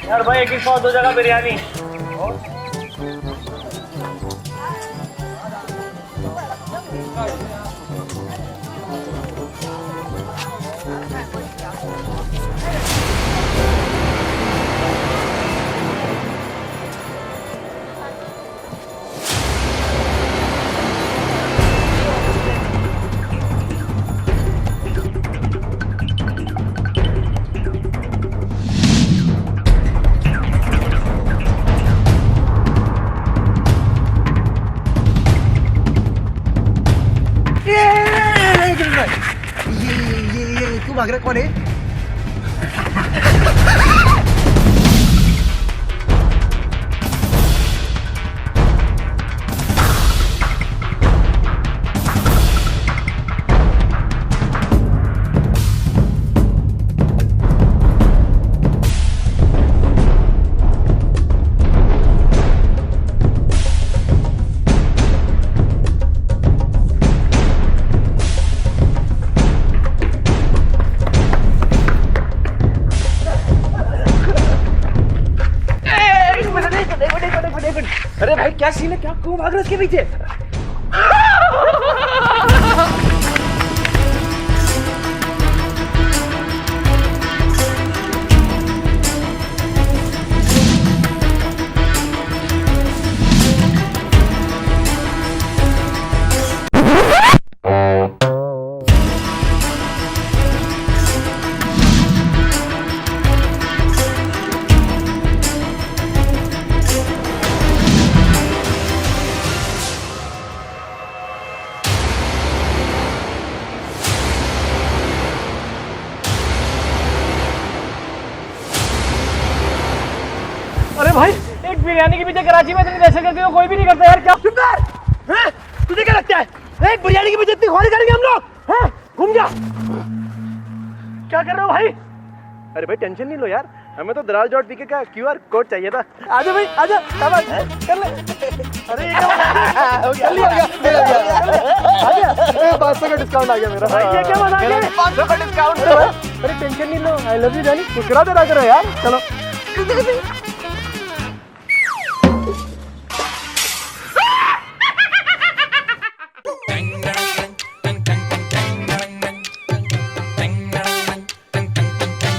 यार भाई एक ही 100 2 जगह बिरयानी। ये तू भाग रहा कौन है? अरे भाई क्या सीन है? क्या क्यों भाग रहे हो उसके पीछे? अरे भाई एक बिरयानी के पीछे कराची में इतनी दहशत गर्दी तो कोई भी नहीं करता यार। क्या चुप कर! हैं? तुझे क्या लगता है एक बिरयानी के पीछे इतनी खोली करेंगे हम लोग? हैं? घूम जा। क्या कर रहे हो भाई? अरे भाई टेंशन नहीं लो यार, हमें तो दराज.pk का QR कोड चाहिए था। आजा भाई आजा, कर ले। अरे कर लिया, आ गया 500 का डिस्काउंट आ गया मेरा। भाई ये क्या मजाक है? 500 का डिस्काउंट। अरे टेंशन नहीं लो, आई लव यू जानी, मुस्कुरा दे रहा करो यार। चलो